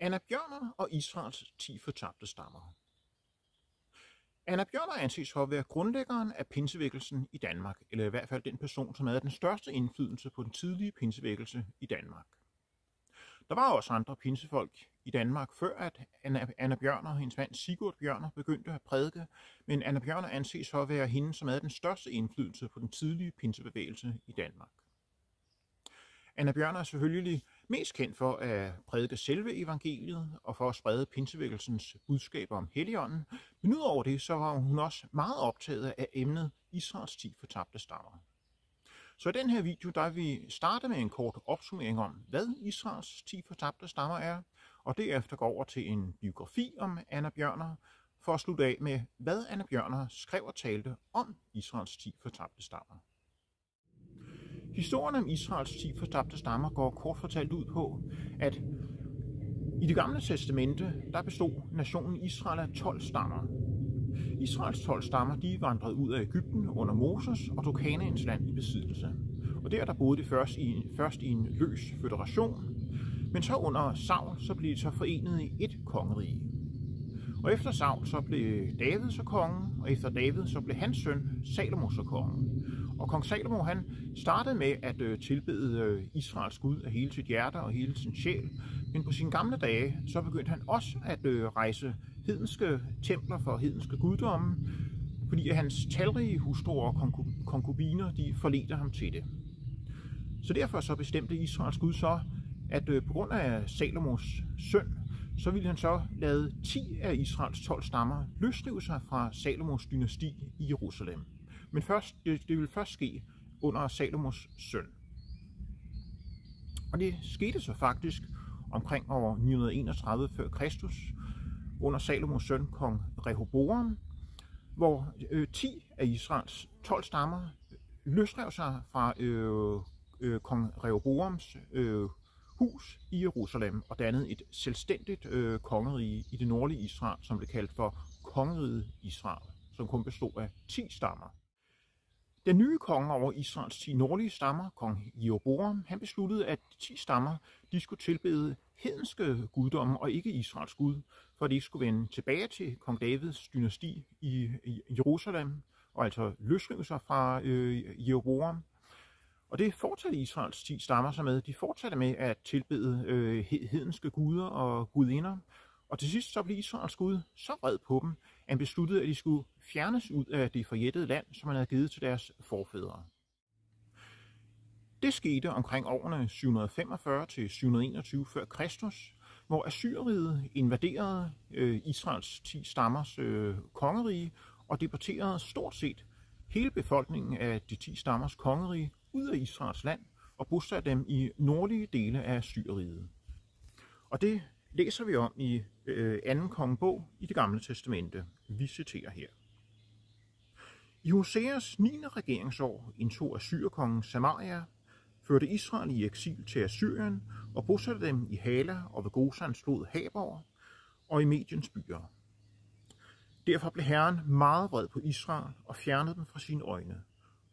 Anabjørner og Israels 10 fortabte stammer. Anabjørner anses for at være grundlæggeren af pinsevækkelsen i Danmark, eller i hvert fald den person, som havde den største indflydelse på den tidlige pinsevækkelse i Danmark. Der var også andre pinsefolk i Danmark, før at Anabjørner og hendes mand Sigurd Bjørner begyndte at prædike, men Anabjørner anses for at være hende, som havde den største indflydelse på den tidlige pinsebevægelse i Danmark. Anabjørner er selvfølgelig mest kendt for at prædike selve evangeliet og for at sprede pinsevækkelsens budskaber om Helligånden, men udover det, så var hun også meget optaget af emnet Israels 10 fortabte stammer. Så i den her video, der vil vi starte med en kort opsummering om, hvad Israels 10 fortabte stammer er, og derefter gå over til en biografi om Anabjørner, for at slutte af med, hvad Anabjørner skrev og talte om Israels 10 fortabte stammer. Historien om Israels 10 fortabte stammer går kort fortalt ud på, at i det gamle testamente, der bestod nationen Israel af 12 stammer. Israels 12 stammer, de vandrede ud af Egypten under Moses og tog Kanaans land i besiddelse. Og der boede de først i en løs føderation, men så under Saul, så blev de så forenet i et kongerige. Og efter Saul, så blev David så kongen, og efter David, så blev hans søn Salomo så kongen. Og kong Salomo, han startede med at tilbede Israels Gud af hele sit hjerte og hele sin sjæl, men på sine gamle dage, så begyndte han også at rejse hedenske templer for hedenske guddomme, fordi hans talrige hustruer og konkubiner, de forledte ham til det. Så derfor så bestemte Israels Gud så, at på grund af Salomos søn, så ville han så lade 10 af Israels 12 stammer løsrive sig fra Salomos dynasti i Jerusalem. Men det ville først ske under Salomos søn. Og det skete så faktisk omkring år 931 før Kristus, under Salomos søn, kong Rehoboam, hvor 10 af Israels 12 stammer løsrev sig fra kong Rehoboams hus i Jerusalem og dannede et selvstændigt kongerige i det nordlige Israel, som blev kaldt for kongeriget Israel, som kun bestod af 10 stammer. Den nye konge over Israels 10 nordlige stammer, kong Jeroboam, han besluttede, at de 10 stammer de skulle tilbede hedenske guddomme og ikke Israels Gud, for at de ikke skulle vende tilbage til kong Davids dynasti i Jerusalem, og altså løsrive sig fra Jeroboam. Og det fortsatte Israels 10 stammer sig med. De fortsatte med at tilbede hedenske guder og gudinder. Og til sidst så blev Israels Gud så vred på dem, at han besluttede, at de skulle fjernes ud af det forjættede land, som han havde givet til deres forfædre. Det skete omkring årene 745 til 721 før Kristus, hvor Assyriet invaderede Israels 10 stammers kongerige og deporterede stort set hele befolkningen af de 10 stammers kongerige ud af Israels land og bosatte dem i nordlige dele af Assyriet. Og det læser vi om i 2. kongebog i det gamle testamente. Vi citerer her. I Hoseas 9. regeringsår indtog Assyrkongen Samaria, førte Israel i eksil til Assyrien og bosatte dem i Hala og ved Gosans flod Habor og i Mediens byer. Derfor blev Herren meget vred på Israel og fjernede dem fra sine øjne.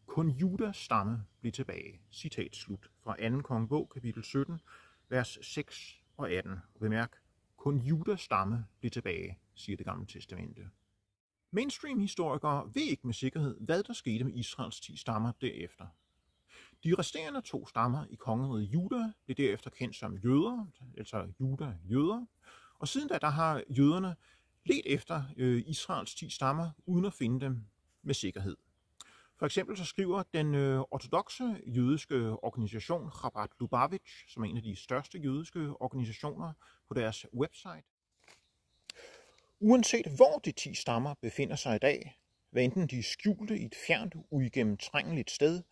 Kun Judas stamme blev tilbage. Citat slut fra 2. kongebog, kapitel 17, vers 6 og 18. Bemærk, kun Judas stamme blev tilbage, siger det gamle testamente. Mainstream-historikere ved ikke med sikkerhed, hvad der skete med Israels 10 stammer derefter. De resterende 2 stammer i kongeriget Juda blev derefter kendt som jøder, altså jøder, og siden da der har jøderne ledt efter Israels 10 stammer, uden at finde dem med sikkerhed. For eksempel så skriver den ortodokse jødiske organisation Chabad Lubavitch, som er en af de største jødiske organisationer, på deres website. Uanset hvor de 10 stammer befinder sig i dag, hvad enten de er skjulte i et fjernt, uigennemtrængeligt sted,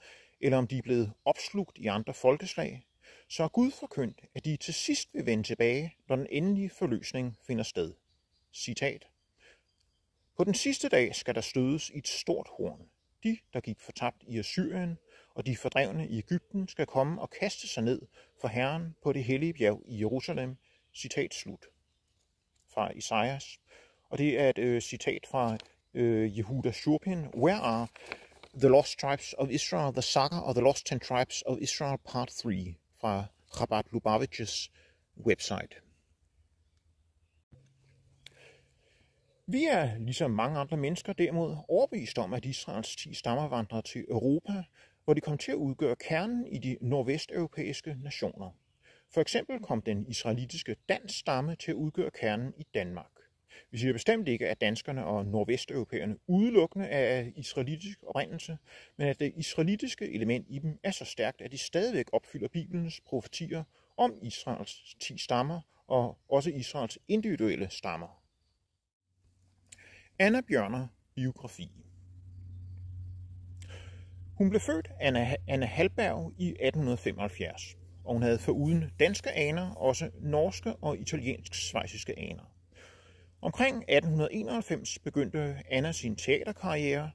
eller om de er blevet opslugt i andre folkeslag, så er Gud forkyndt, at de til sidst vil vende tilbage, når den endelige forløsning finder sted. Citat. På den sidste dag skal der stødes i et stort horn. De, der gik fortabt i Assyrien, og de fordrevne i Egypten, skal komme og kaste sig ned for Herren på det hellige bjerg i Jerusalem. Citat slut. Fra Isaias. Og det er et citat fra Yehuda Shurpin. Where are the Lost Tribes of Israel, the Saga of the Lost 10 Tribes of Israel, part 3, fra Chabad Lubavitches website. Vi er, ligesom mange andre mennesker, derimod overbevist om, at Israels 10 stammer vandrede til Europa, hvor de kom til at udgøre kernen i de nordvesteuropæiske nationer. For eksempel kom den israelitiske Dan-stamme til at udgøre kernen i Danmark. Vi siger bestemt ikke, at danskerne og nordvesteuropæerne udelukkende er af israelitisk oprindelse, men at det israelitiske element i dem er så stærkt, at de stadigvæk opfylder Bibelens profetier om Israels 10 stammer og også Israels individuelle stammer. Anna Bjørner, biografi. Hun blev født Anna Hallberg i 1875, og hun havde foruden danske aner også norske og italiensk-schweiziske aner. Omkring 1891 begyndte Anna sin teaterkarriere,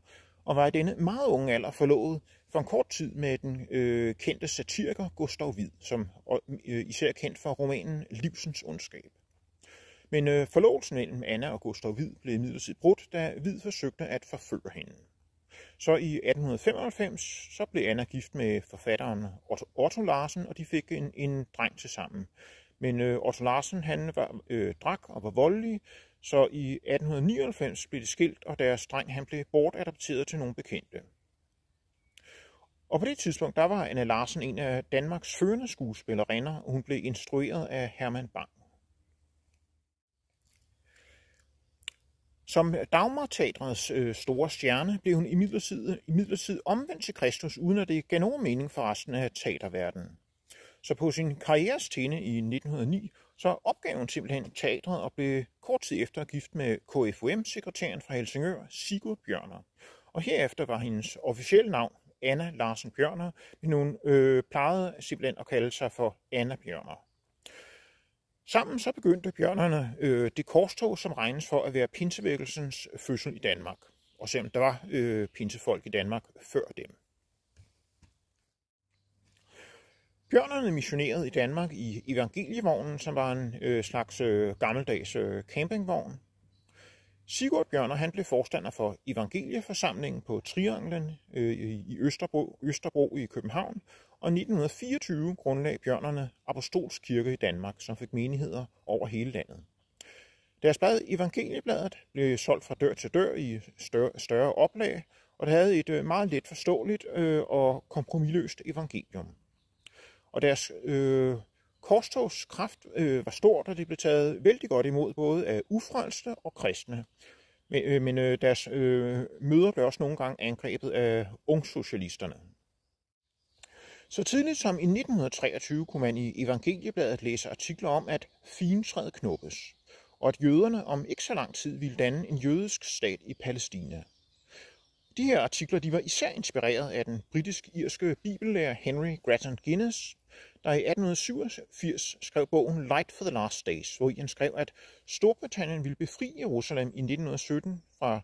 og var i denne meget unge alder forlovet for en kort tid med den kendte satiriker Gustav Wied, som især er kendt for romanen Livsens ondskab. Men forlovelsen mellem Anna og Gustav Wied blev imidlertid brudt, da Wied forsøgte at forføre hende. Så i 1895 så blev Anna gift med forfatteren Otto Larsen, og de fik en dreng til sammen. Men Otto Larsen han drak og var voldelig, så i 1899 blev de skilt, og deres dreng han blev bortadopteret til nogle bekendte. Og på det tidspunkt der var Anna Larsen en af Danmarks førende skuespillerinder, og hun blev instrueret af Herman Bang. Som Dagmarteatrets store stjerne blev hun imidlertid omvendt til Kristus, uden at det gav nogen mening for resten af teaterverdenen. Så på sin karrieres tinde i 1909, så opgav hun simpelthen teatret og blev kort tid efter gift med KFUM-sekretæren fra Helsingør, Sigurd Bjørner. Og herefter var hendes officielle navn Anna Larsen Bjørner, men hun plejede simpelthen at kalde sig for Anna Bjørner. Sammen så begyndte Bjørnerne det korstog, som regnes for at være pinsevækkelsens fødsel i Danmark. Og selvom der var pinsefolk i Danmark før dem. Bjørnerne missionerede i Danmark i evangelievognen, som var en slags gammeldags campingvogn. Sigurd Bjørner han blev forstander for evangelieforsamlingen på Trianglen i Østerbro i København, og i 1924 grundlagde Bjørnerne Apostolsk Kirke i Danmark, som fik menigheder over hele landet. Deres blad Evangeliebladet blev solgt fra dør til dør i større oplag, og det havde et meget let forståeligt og kompromisløst evangelium. Og deres korstogskraft var stort, og det blev taget vældig godt imod både af ufrelste og kristne. Men deres møder blev også nogle gange angrebet af ungsocialisterne. Så tidligt som i 1923 kunne man i Evangeliebladet læse artikler om, at figentræet knuppes, og at jøderne om ikke så lang tid ville danne en jødisk stat i Palæstina. De her artikler de var især inspireret af den britisk-irske bibellærer Henry Grattan Guinness, der i 1887 skrev bogen Light for the Last Days, hvor han skrev, at Storbritannien ville befri Jerusalem i 1917 fra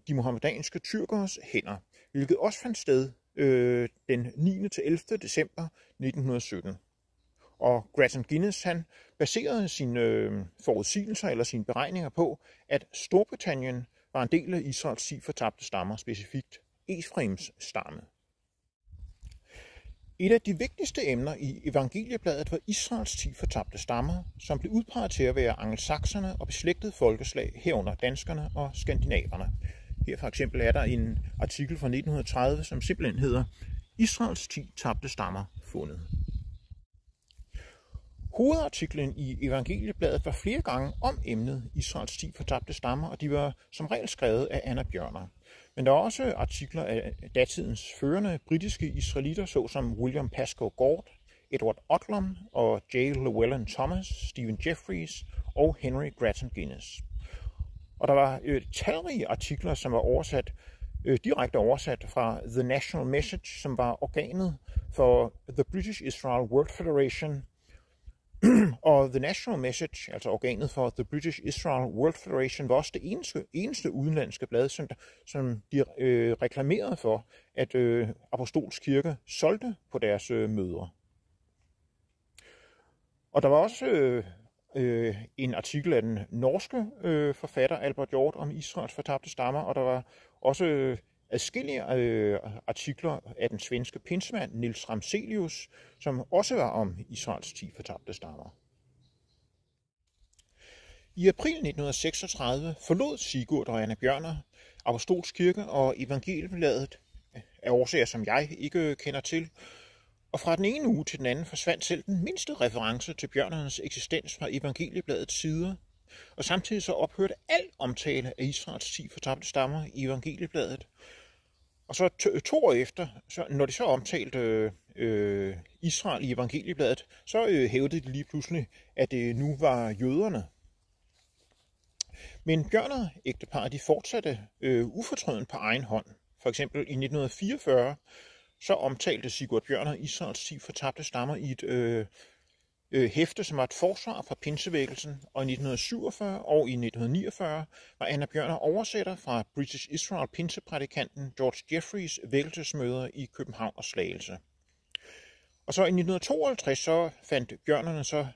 de muhammedanske tyrkeres hænder, hvilket også fandt sted den 9. til 11. december 1917. Og Grattan Guinness han baserede sine forudsigelser eller sine beregninger på, at Storbritannien var en del af Israels 10 fortabte stammer, specifikt Efraims stamme. Et af de vigtigste emner i Evangeliebladet var Israels 10 fortabte stammer, som blev udpeget til at være angelsakserne og beslægtede folkeslag herunder danskerne og skandinaverne. Her for eksempel er der en artikel fra 1930, som simpelthen hedder Israels 10 tabte stammer fundet. Hovedartiklen i Evangeliebladet var flere gange om emnet Israels 10 fortabte stammer, og de var som regel skrevet af Anna Bjørner. Men der er også artikler af datidens førende britiske israelitter, såsom William Pascoe Gord, Edward Odlum og J. Llewellyn Thomas, Stephen Jeffries og Henry Grattan Guinness. Og der var talrige artikler, som var direkte oversat fra The National Message, som var organet for The British Israel World Federation. Og The National Message, altså organet for The British Israel World Federation, var også det eneste udenlandske blad, som de reklamerede for, at Apostolsk Kirke solgte på deres møder. Og der var også en artikel af den norske forfatter Albert Hjort om Israels fortabte stammer, og der var også adskillige artikler af den svenske pinsemand Niels Ramselius, som også var om Israels 10 fortabte stammer. I april 1936 forlod Sigurd og Anna Bjørner Apostolsk Kirke og Evangeliebladet af årsager, som jeg ikke kender til, og fra den ene uge til den anden forsvandt selv den mindste reference til Bjørnernes eksistens fra Evangeliebladets sider, og samtidig så ophørte al omtale af Israels 10 fortabte stammer i Evangeliebladet. Og så 2 år efter, når de så omtalte Israel i Evangeliebladet, så hævdede de lige pludselig, at det nu var jøderne. Men Bjørner-ægteparret de fortsatte ufortrødent på egen hånd. For eksempel i 1944 så omtalte Sigurd Bjørner Israels 10 fortabte stammer i et hæfte, som var et forsvar fra pinsevækkelsen, og i 1947 og i 1949 var Anna Bjørner oversætter fra British Israel pinseprædikanten George Jeffreys vækkelsesmøder i København og Slagelse. Og så i 1952 så fandt Bjørnerne så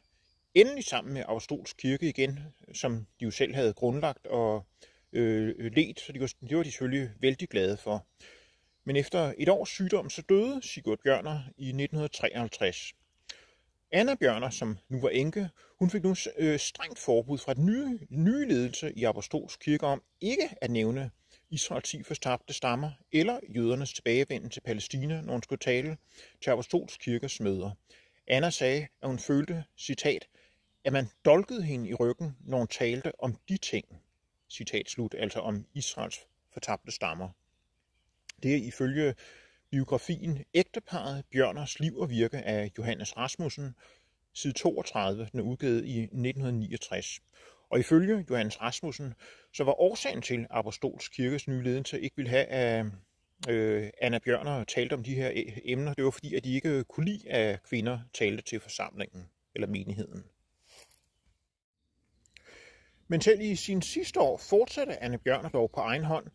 endelig sammen med Apostolsk Kirke igen, som de jo selv havde grundlagt og ledt, så det var de selvfølgelig vældig glade for. Men efter et års sygdom, så døde Sigurd Bjørner i 1953. Anna Bjørner, som nu var enke, hun fik nu strengt forbud fra den nye ledelse i Apostolsk Kirke om ikke at nævne Israels 10 fortabte stammer eller jødernes tilbagevenden til Palæstina, når hun skulle tale til Apostolsk Kirkes møder. Anna sagde, at hun følte, citat, at man dolkede hende i ryggen, når hun talte om de ting, citat slut, altså om Israels fortabte stammer. Det er ifølge biografien Ægteparret Bjørners liv og virke af Johannes Rasmussen, side 32, den er udgivet i 1969. Og ifølge Johannes Rasmussen, så var årsagen til Apostolsk Kirkes nye ledelse ikke ville have, at Anna Bjørner talte om de her emner. Det var fordi, at de ikke kunne lide, at kvinder talte til forsamlingen eller menigheden. Men selv i sine sidste år fortsatte Anna Bjørner dog på egen hånd,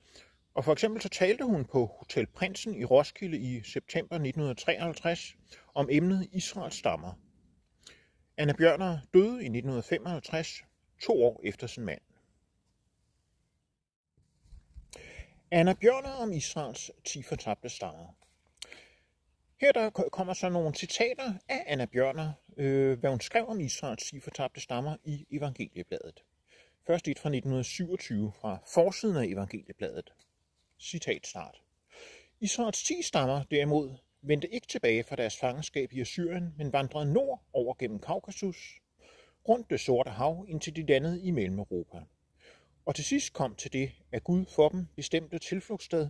og for eksempel så talte hun på Hotel Prinsen i Roskilde i september 1953 om emnet Israels stammer. Anna Bjørner døde i 1955, 2 år efter sin mand. Anna Bjørner om Israels 10 fortabte stammer. Her der kommer så nogle citater af Anna Bjørner, hvad hun skrev om Israels 10 fortabte stammer i Evangeliebladet. Først et fra 1927 fra forsiden af Evangeliebladet. Citat start. Israels 10 stammer derimod vendte ikke tilbage fra deres fangenskab i Assyrien, men vandrede nord over gennem Kaukasus, rundt det Sorte Hav, indtil de landede i Mellem-Europa. Og til sidst kom til det, at Gud for dem bestemte tilflugtssted,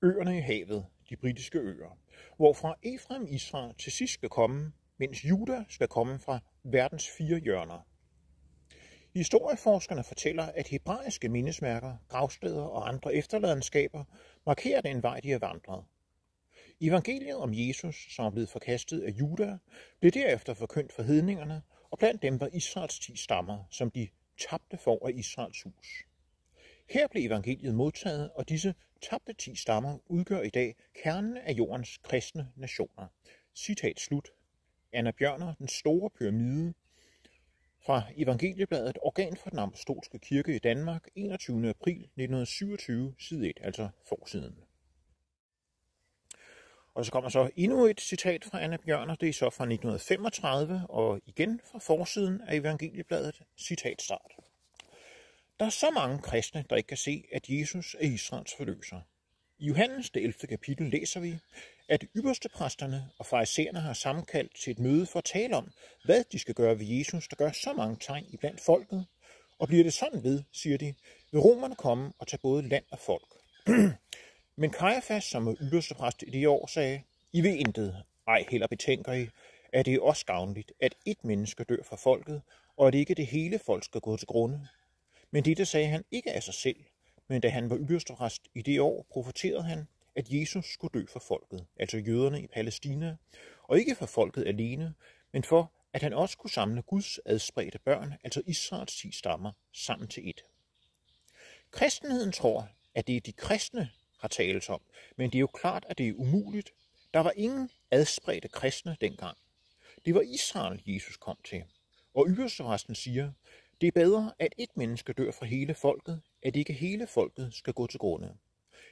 øerne i havet, de britiske øer, hvorfra Efraim Israel til sidst skal komme, mens Juda skal komme fra verdens 4 hjørner. Historieforskerne fortæller, at hebraiske mindesmærker, gravsteder og andre efterladenskaber markerer den vej, de har vandret. Evangeliet om Jesus, som er blevet forkastet af Juda, blev derefter forkyndt for hedningerne, og blandt dem var Israels 10 stammer, som de tabte for af Israels hus. Her blev evangeliet modtaget, og disse tabte 10 stammer udgør i dag kernen af jordens kristne nationer. Citat slut. Anna Bjørner, Den store pyramide, fra Evangeliebladet, organ for den apostolske kirke i Danmark, 21. april 1927, side 1, altså forsiden. Og så kommer så endnu et citat fra Anna Bjørner, det er så fra 1935, og igen fra forsiden af Evangeliebladet, citat start. Der er så mange kristne, der ikke kan se, at Jesus er Israels forløser. I Johannes det 11. kapitel læser vi, at ypperstepræsterne og farisæerne har sammenkaldt til et møde for at tale om, hvad de skal gøre ved Jesus, der gør så mange tegn iblandt folket. Og bliver det sådan ved, siger de, vil romerne komme og tage både land og folk. Men Kajafas, som var ypperstepræst i det år, sagde, I ved intet, ej heller betænker I, at det er også gavnligt, at et menneske dør for folket, og at ikke det hele folk skal gå til grunde. Men dette sagde han ikke af sig selv, men da han var ypperstepræst i det år, profeterede han, at Jesus skulle dø for folket, altså jøderne i Palæstina, og ikke for folket alene, men for, at han også kunne samle Guds adspredte børn, altså Israels 10 stammer, sammen til et. Kristenheden tror, at det er de kristne, har tales om, men det er jo klart, at det er umuligt. Der var ingen adspredte kristne dengang. Det var Israel, Jesus kom til. Og ypperstepræsten siger, det er bedre, at et menneske dør for hele folket, at ikke hele folket skal gå til grunde.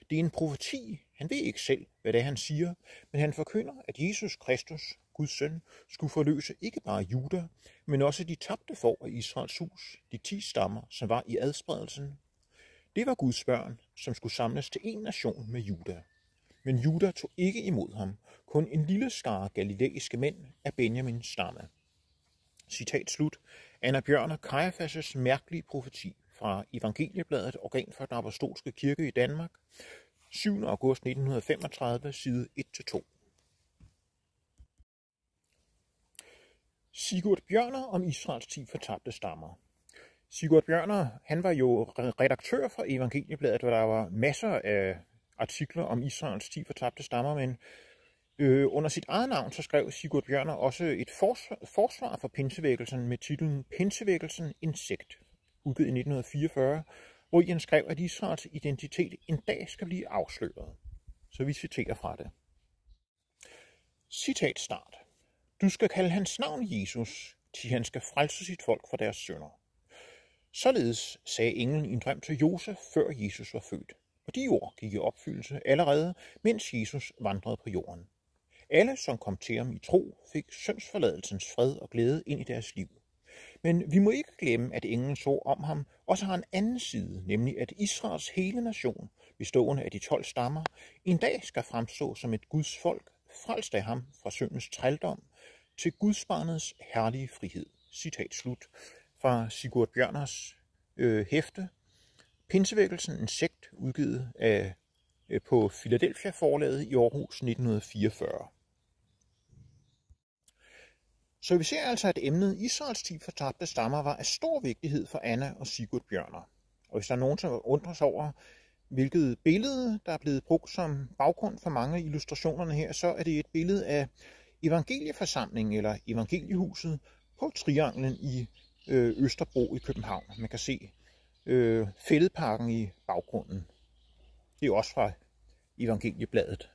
Det er en profeti. Han ved ikke selv, hvad det er, han siger, men han forkynder, at Jesus Kristus, Guds søn, skulle forløse ikke bare Juda, men også de tabte får af Israels hus, de 10 stammer, som var i adspredelsen. Det var Guds børn, som skulle samles til en nation med Juda. Men Juda tog ikke imod ham, kun en lille skare galilæiske mænd af Benjamins stamme. Citat slut. Anna Bjørner Kajafas' mærkelige profeti fra Evangeliebladet, organ for den apostolske kirke i Danmark, 7. august 1935, side 1-2. Sigurd Bjørner om Israels 10 fortabte stammer. Sigurd Bjørner, han var jo redaktør for Evangeliebladet, hvor der var masser af artikler om Israels 10 fortabte stammer, men under sit eget navn så skrev Sigurd Bjørner også et forsvar for pinsevækkelsen med titlen Pinsevækkelsen insekt, udgivet i 1944, hvor han skrev, at Israels identitet en dag skal blive afsløret. Så vi citerer fra det. Citat start. Du skal kalde hans navn Jesus, til han skal frelse sit folk fra deres synder. Således sagde englen i en drøm til Josef, før Jesus var født. Og de ord gik i opfyldelse allerede, mens Jesus vandrede på jorden. Alle, som kom til ham i tro, fik syndsforladelsens fred og glæde ind i deres liv. Men vi må ikke glemme, at englen så om ham også har en anden side, nemlig at Israels hele nation, bestående af de 12 stammer, en dag skal fremstå som et Guds folk, frelst af ham fra syndens trældom, til Guds barnets herlige frihed. Citat slut fra Sigurd Bjørners hæfte. Pinsevækkelsen, en sekt, udgivet på Philadelphia forlaget i Aarhus 1944. Så vi ser altså, at emnet Israels 10 fortabte stammer var af stor vigtighed for Anna og Sigurd Bjørner. Og hvis der er nogen, som undrer sig over, hvilket billede, der er blevet brugt som baggrund for mange af illustrationerne her, så er det et billede af evangelieforsamlingen eller evangeliehuset på Trianglen i Østerbro i København. Man kan se Fælledparken i baggrunden. Det er også fra Evangeliebladet.